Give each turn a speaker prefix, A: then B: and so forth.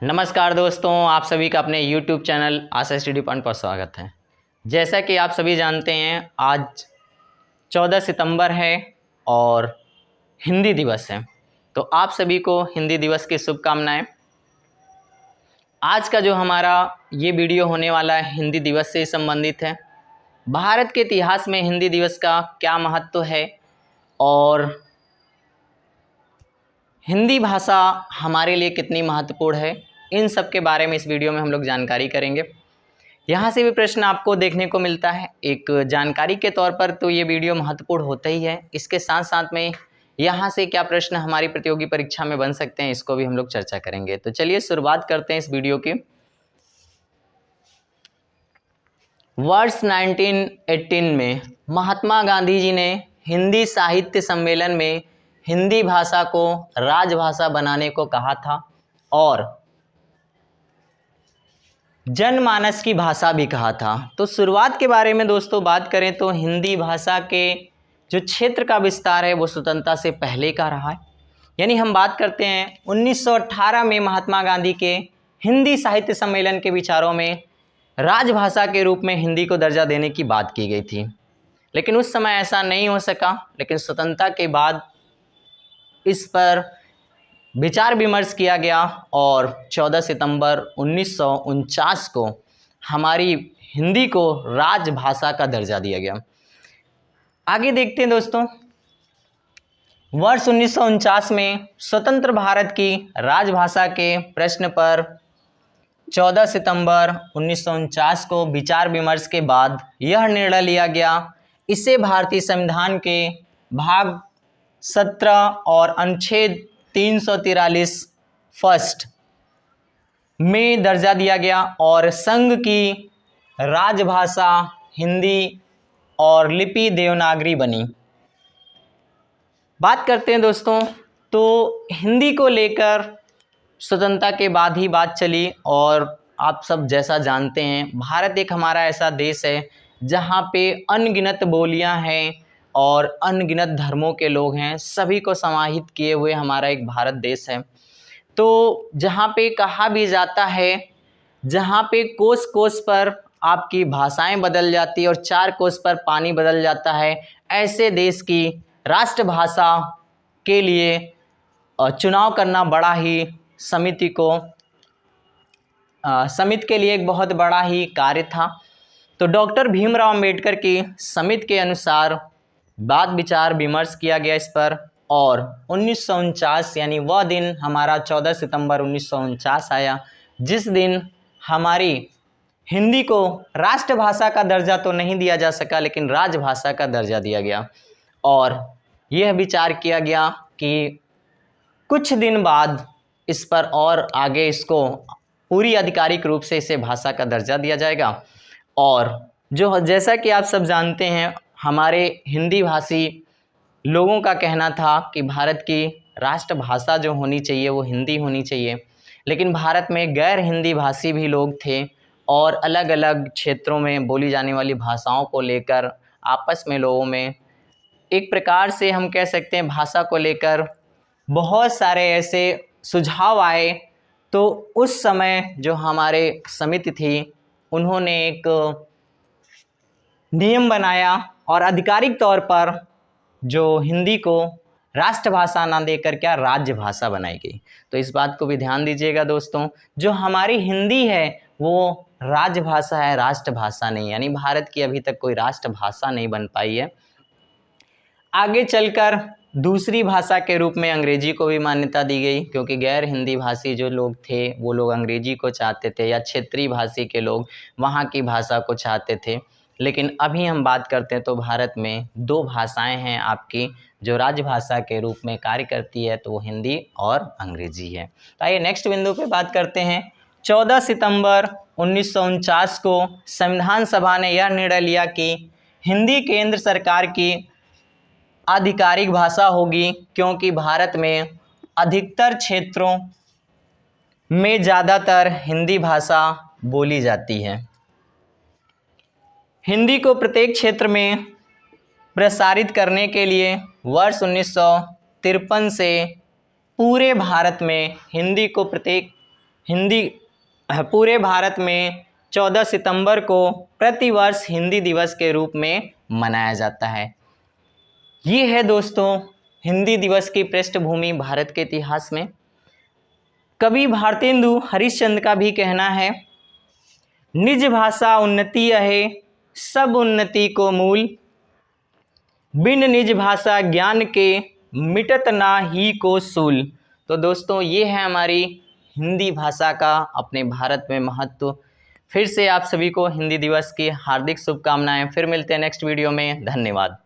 A: नमस्कार दोस्तों, आप सभी का अपने YouTube चैनल आशा स्टडी पॉइंट पर स्वागत है। जैसा कि आप सभी जानते हैं, आज 14 सितंबर है और हिंदी दिवस है। तो आप सभी को हिंदी दिवस की शुभकामनाएं। आज का जो हमारा ये वीडियो होने वाला है हिंदी दिवस से संबंधित है। भारत के इतिहास में हिंदी दिवस का क्या महत्व है और हिंदी भाषा हमारे लिए कितनी महत्वपूर्ण है, इन सब के बारे में इस वीडियो में हम लोग जानकारी करेंगे। यहाँ से भी प्रश्न आपको देखने को मिलता है। एक जानकारी के तौर पर तो ये वीडियो महत्वपूर्ण होता ही है, इसके साथ साथ में यहाँ से क्या प्रश्न हमारी प्रतियोगी परीक्षा में बन सकते हैं, इसको भी हम लोग चर्चा करेंगे। तो चलिए शुरुआत करते हैं इस वीडियो की। वर्ष 1918 में महात्मा गांधी जी ने हिंदी साहित्य सम्मेलन में हिंदी भाषा को राजभाषा बनाने को कहा था और जनमानस की भाषा भी कहा था। तो शुरुआत के बारे में दोस्तों बात करें तो हिंदी भाषा के जो क्षेत्र का विस्तार है वो स्वतंत्रता से पहले का रहा है। यानी हम बात करते हैं 1918 में महात्मा गांधी के हिंदी साहित्य सम्मेलन के विचारों में राजभाषा के रूप में हिंदी को दर्जा देने की बात की गई थी, लेकिन उस समय ऐसा नहीं हो सका। लेकिन स्वतंत्रता के बाद इस पर विचार विमर्श किया गया और 14 सितंबर 1949 को हमारी हिंदी को राजभाषा का दर्जा दिया गया। आगे देखते हैं दोस्तों, वर्ष 1949 में स्वतंत्र भारत की राजभाषा के प्रश्न पर 14 सितंबर 1949 को विचार विमर्श के बाद यह निर्णय लिया गया, इसे भारतीय संविधान के भाग 17 और अनुच्छेद 343 फर्स्ट में दर्जा दिया गया और संघ की राजभाषा हिंदी और लिपि देवनागरी बनी। बात करते हैं दोस्तों, तो हिंदी को लेकर स्वतंत्रता के बाद ही बात चली और आप सब जैसा जानते हैं, भारत एक हमारा ऐसा देश है जहाँ पे अनगिनत बोलियाँ हैं और अनगिनत धर्मों के लोग हैं, सभी को समाहित किए हुए हमारा एक भारत देश है। तो जहाँ पे कहा भी जाता है, जहाँ पे कोस कोस पर आपकी भाषाएं बदल जाती है और 4 कोस पर पानी बदल जाता है, ऐसे देश की राष्ट्रभाषा के लिए चुनाव करना बड़ा ही समिति के लिए एक बहुत बड़ा ही कार्य था। तो डॉक्टर भीमराव अंबेडकर की समिति के अनुसार बात विचार विमर्श किया गया इस पर और 1949 यानी वह दिन हमारा 14 सितंबर 1949 आया, जिस दिन हमारी हिंदी को राष्ट्रभाषा का दर्जा तो नहीं दिया जा सका, लेकिन राजभाषा का दर्जा दिया गया। और यह विचार किया गया कि कुछ दिन बाद इस पर और आगे इसको पूरी आधिकारिक रूप से इसे भाषा का दर्जा दिया जाएगा। और जो जैसा कि आप सब जानते हैं, हमारे हिंदी भाषी लोगों का कहना था कि भारत की राष्ट्रभाषा जो होनी चाहिए वो हिंदी होनी चाहिए, लेकिन भारत में गैर हिंदी भाषी भी लोग थे और अलग अलग क्षेत्रों में बोली जाने वाली भाषाओं को लेकर आपस में लोगों में एक प्रकार से हम कह सकते हैं भाषा को लेकर बहुत सारे ऐसे सुझाव आए। तो उस समय जो हमारे समिति थी उन्होंने एक नियम बनाया और आधिकारिक तौर पर जो हिंदी को राष्ट्रभाषा ना देकर क्या राज्यभाषा बनाई गई। तो इस बात को भी ध्यान दीजिएगा दोस्तों, जो हमारी हिंदी है वो राजभाषा है, राष्ट्रभाषा नहीं। यानी भारत की अभी तक कोई राष्ट्रभाषा नहीं बन पाई है। आगे चलकर दूसरी भाषा के रूप में अंग्रेजी को भी मान्यता दी गई, क्योंकि गैर हिंदी भाषी जो लोग थे वो लोग अंग्रेजी को चाहते थे या क्षेत्रीय भाषी के लोग वहाँ की भाषा को चाहते थे। लेकिन अभी हम बात करते हैं तो भारत में 2 भाषाएं हैं आपकी जो राजभाषा के रूप में कार्य करती है, तो वो हिंदी और अंग्रेजी है। तो आइए नेक्स्ट बिंदु पे बात करते हैं। 14 सितंबर 1949 को संविधान सभा ने यह निर्णय लिया कि हिंदी केंद्र सरकार की आधिकारिक भाषा होगी, क्योंकि भारत में अधिकतर क्षेत्रों में ज़्यादातर हिंदी भाषा बोली जाती है। हिंदी को प्रत्येक क्षेत्र में प्रसारित करने के लिए वर्ष 1953 से पूरे भारत में हिंदी को प्रत्येक हिंदी पूरे भारत में 14 सितंबर को प्रतिवर्ष हिंदी दिवस के रूप में मनाया जाता है। ये है दोस्तों हिंदी दिवस की पृष्ठभूमि भारत के इतिहास में। कवि भारतेंदु हरिश्चंद्र का भी कहना है, निज भाषा उन्नति अहे सब उन्नति को मूल, बिन निज भाषा ज्ञान के मिटत ना ही को सूल। तो दोस्तों ये है हमारी हिंदी भाषा का अपने भारत में महत्व। फिर से आप सभी को हिंदी दिवस की हार्दिक शुभकामनाएं। फिर मिलते हैं नेक्स्ट वीडियो में। धन्यवाद।